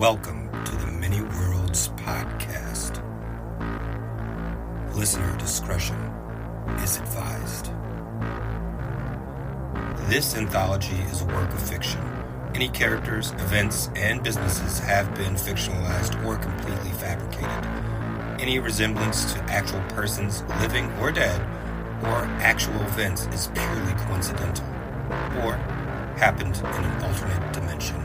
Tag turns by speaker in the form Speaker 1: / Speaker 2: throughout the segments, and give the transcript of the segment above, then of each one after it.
Speaker 1: Welcome to the Many Worlds Podcast. Listener discretion is advised. This anthology is a work of fiction. Any characters, events, and businesses have been fictionalized or completely fabricated. Any resemblance to actual persons, living or dead, or actual events is purely coincidental, or happened in an alternate dimension.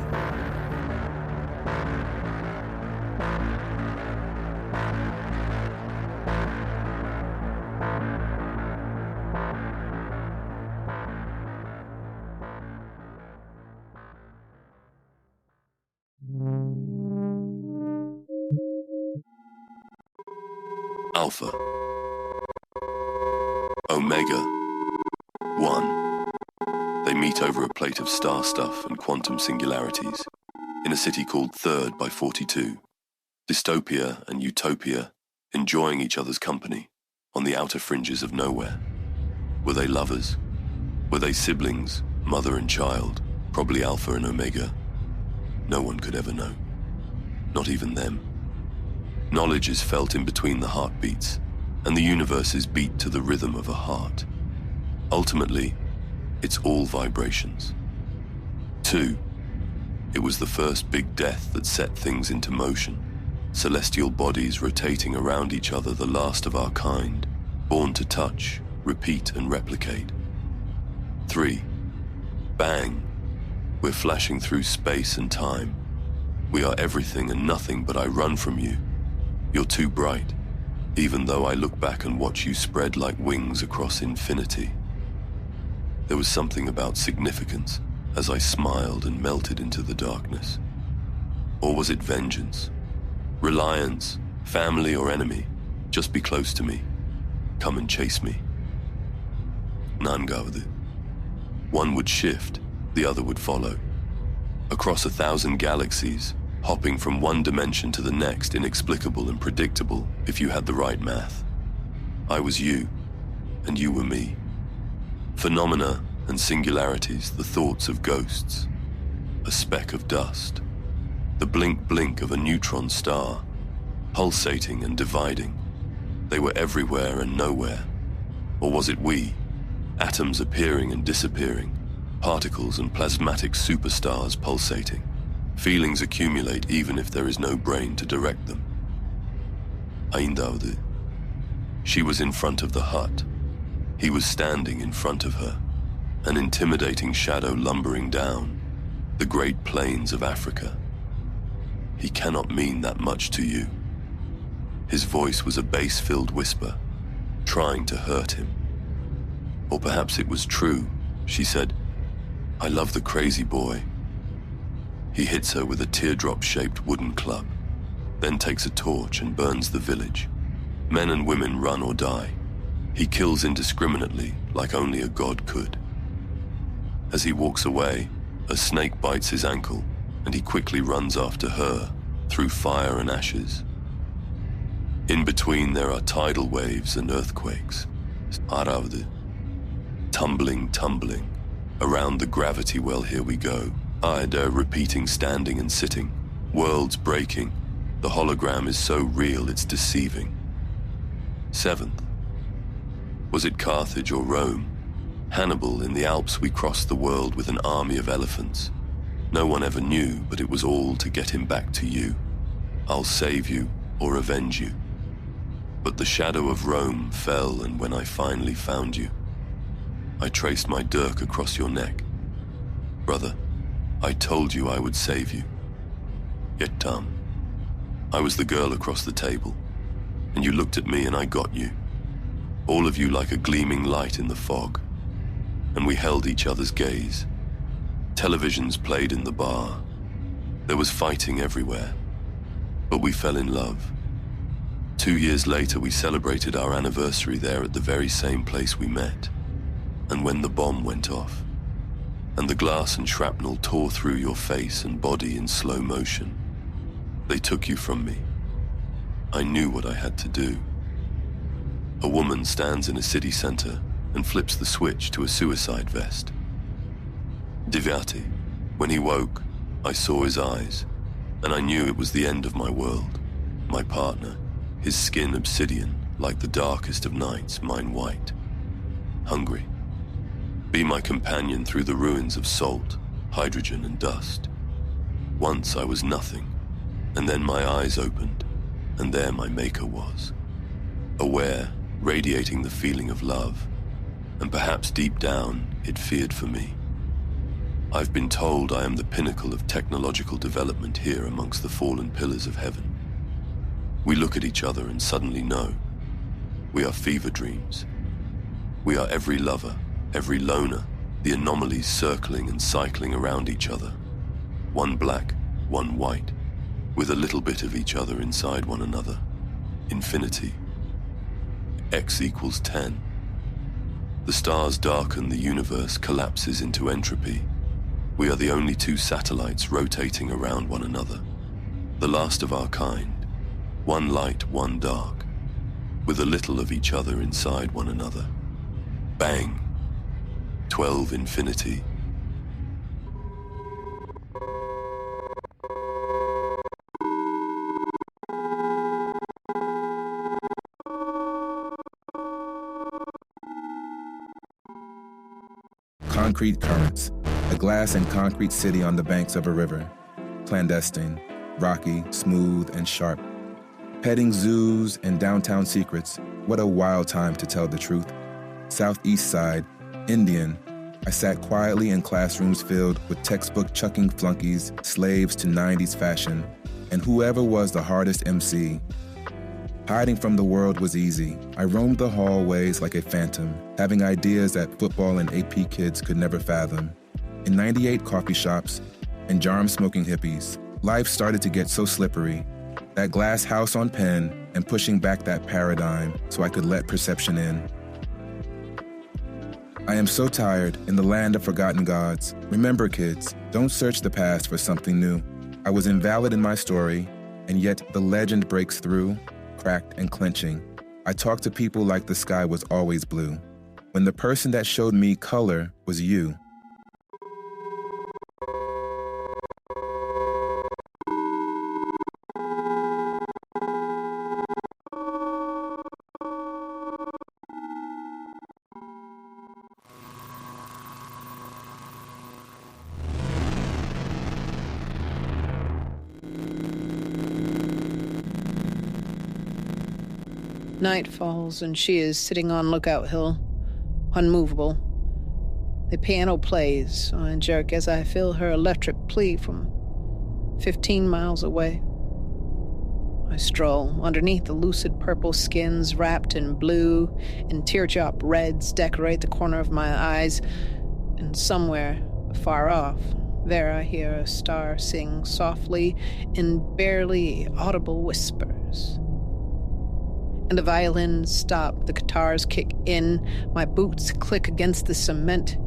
Speaker 2: Alpha, Omega, 1. They meet over a plate of star stuff and quantum singularities in a city called Third by 42. Dystopia and utopia enjoying each other's company on the outer fringes of nowhere. Were they lovers? Were they siblings, mother and child, probably Alpha and Omega? No one could ever know. Not even them. Knowledge is felt in between the heartbeats, and the universe is beat to the rhythm of a heart. Ultimately, it's all vibrations. 2. It was the first big death that set things into motion. Celestial bodies rotating around each other, the last of our kind, born to touch, repeat, and replicate. 3. Bang. We're flashing through space and time. We are everything and nothing, but I run from you. You're too bright, even though I look back and watch you spread like wings across infinity. There was something about significance as I smiled and melted into the darkness. Or was it vengeance? Reliance, family or enemy, just be close to me. Come and chase me. Nangavadu. One would shift, the other would follow. Across 1,000 galaxies, hopping from one dimension to the next, inexplicable and predictable if you had the right math. I was you, and you were me. Phenomena and singularities, the thoughts of ghosts. A speck of dust. The blink-blink of a neutron star, pulsating and dividing. They were everywhere and nowhere. Or was it we? Atoms appearing and disappearing. Particles and plasmatic superstars pulsating. Feelings accumulate even if there is no brain to direct them. Aindaudu. She was in front of the hut. He was standing in front of her, an intimidating shadow lumbering down the great plains of Africa. He cannot mean that much to you. His voice was a bass-filled whisper, trying to hurt him. Or perhaps it was true. She said, "I love the crazy boy." He hits her with a teardrop-shaped wooden club, then takes a torch and burns the village. Men and women run or die. He kills indiscriminately, like only a god could. As he walks away, a snake bites his ankle, and he quickly runs after her, through fire and ashes. In between there are tidal waves and earthquakes. Aravdu. Tumbling, around the gravity well, here we go. Ida repeating, standing and sitting. Worlds breaking. The hologram is so real it's deceiving. 7th. Was it Carthage or Rome? Hannibal, in the Alps we crossed the world with an army of elephants. No one ever knew, but it was all to get him back to you. I'll save you or avenge you. But the shadow of Rome fell, and when I finally found you, I traced my dirk across your neck. Brother, I told you I would save you. Yet, I was the girl across the table, and you looked at me and I got you. All of you like a gleaming light in the fog, and we held each other's gaze. Televisions played in the bar. There was fighting everywhere, but we fell in love. 2 years later, we celebrated our anniversary there at the very same place we met. And when the bomb went off, and the glass and shrapnel tore through your face and body in slow motion, they took you from me. I knew what I had to do. A woman stands in a city center and flips the switch to a suicide vest. Divyati. When he woke, I saw his eyes. and I knew it was the end of my world. My partner, his skin obsidian, like the darkest of nights, mine white. Hungry. Be my companion through the ruins of salt, hydrogen, and dust. Once I was nothing, and then my eyes opened, and there my maker was. Aware, radiating the feeling of love, and perhaps deep down, it feared for me. I've been told I am the pinnacle of technological development here amongst the fallen pillars of heaven. We look at each other and suddenly know. We are fever dreams. We are every lover, every loner, the anomalies circling and cycling around each other. One black, one white, with a little bit of each other inside one another. Infinity. X equals 10. The stars darken, the universe collapses into entropy. We are the only two satellites rotating around one another. The last of our kind. One light, one dark, with a little of each other inside one another. Bang. 12 infinity.
Speaker 3: Concrete currents, a glass and concrete city on the banks of a river. Clandestine, rocky, smooth, and sharp. Petting zoos and downtown secrets, what a wild time to tell the truth. Southeast Side, Indian, I sat quietly in classrooms filled with textbook-chucking flunkies, slaves to 90s fashion, and whoever was the hardest MC. Hiding from the world was easy. I roamed the hallways like a phantom, having ideas that football and AP kids could never fathom. In 98 coffee shops and jarm-smoking hippies, life started to get so slippery. That glass house on Penn and pushing back that paradigm so I could let perception in. I am so tired in the land of forgotten gods. Remember, kids, don't search the past for something new. I was invalid in my story, and yet the legend breaks through, cracked and clenching. I talk to people like the sky was always blue, when the person that showed me color was you.
Speaker 4: Night falls, and she is sitting on Lookout Hill, unmovable. The piano plays. I jerk as I feel her electric plea from 15 miles away. I stroll underneath the lucid purple skins wrapped in blue, and teardrop reds decorate the corner of my eyes, and somewhere far off, there I hear a star sing softly in barely audible whispers. And the violins stop, the guitars kick in, my boots click against the cement,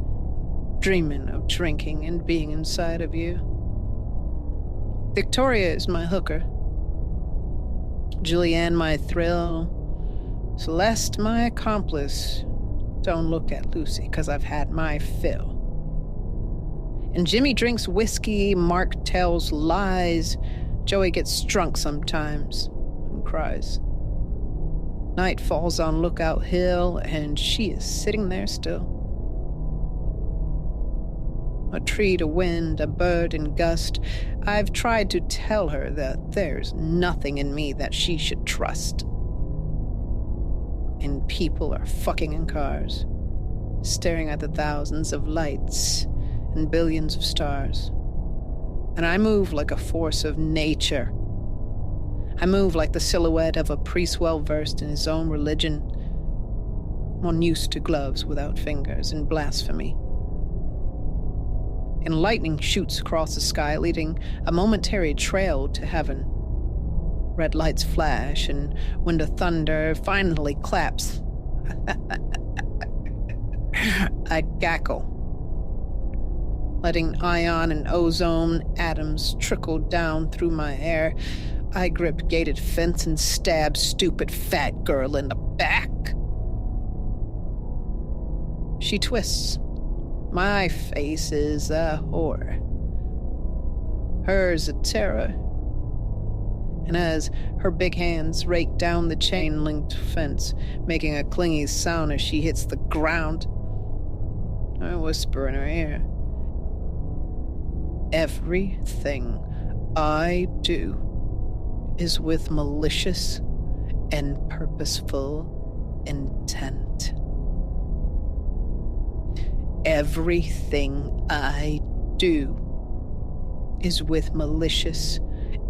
Speaker 4: dreaming of drinking and being inside of you. Victoria is my hooker. Julianne my thrill. Celeste my accomplice. Don't look at Lucy, 'cause I've had my fill. And Jimmy drinks whiskey, Mark tells lies, Joey gets drunk sometimes and cries. Night falls on Lookout Hill, and she is sitting there still. A tree to wind, a bird in gust. I've tried to tell her that there's nothing in me that she should trust. And people are fucking in cars, staring at the thousands of lights and billions of stars. And I move like a force of nature. I move like the silhouette of a priest well-versed in his own religion, one used to gloves without fingers and blasphemy. And lightning shoots across the sky, leading a momentary trail to heaven. Red lights flash, and when the thunder finally claps, I cackle, letting ion and ozone atoms trickle down through my hair. I grip gated fence and stab stupid fat girl in the back. She twists. My face is a horror. Hers a terror. and as her big hands rake down the chain-linked fence, making a clingy sound as she hits the ground, I whisper in her ear, "Everything I do is with malicious and purposeful intent. Everything I do is with malicious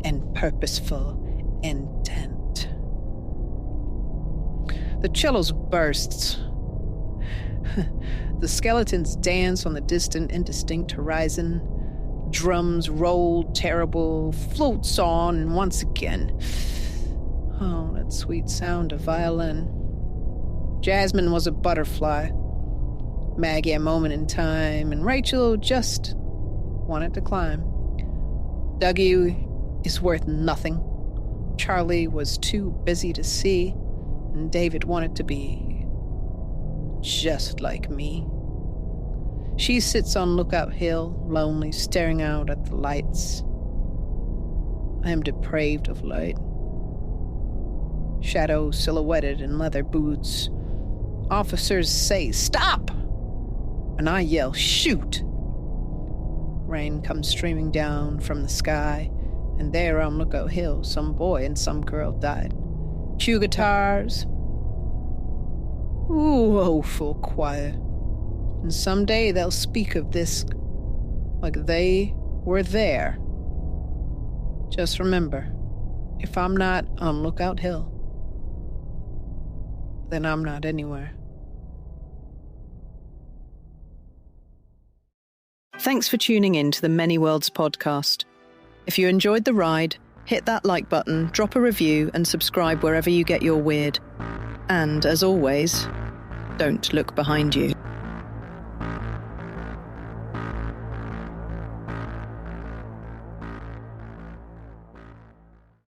Speaker 4: and purposeful intent." The cellos bursts. The skeletons dance on the distant, indistinct horizon. Drums roll terrible, floats on, and once again. Oh, that sweet sound of violin. Jasmine was a butterfly, Maggie a moment in time, and Rachel just wanted to climb. Dougie is worth nothing. Charlie was too busy to see, and David wanted to be just like me. She sits on Lookout Hill, lonely, staring out at the lights. I am depraved of light. Shadow silhouetted in leather boots. Officers say, "Stop!" and I yell, "Shoot!" Rain comes streaming down from the sky, and there on Lookout Hill, some boy and some girl died. Cue guitars. Ooh, woeful quiet. And someday they'll speak of this like they were there. Just remember, if I'm not on Lookout Hill, then I'm not anywhere.
Speaker 5: Thanks for tuning in to the Many Worlds podcast. If you enjoyed the ride, hit that like button, drop a review, and subscribe wherever you get your weird. And as always, don't look behind you.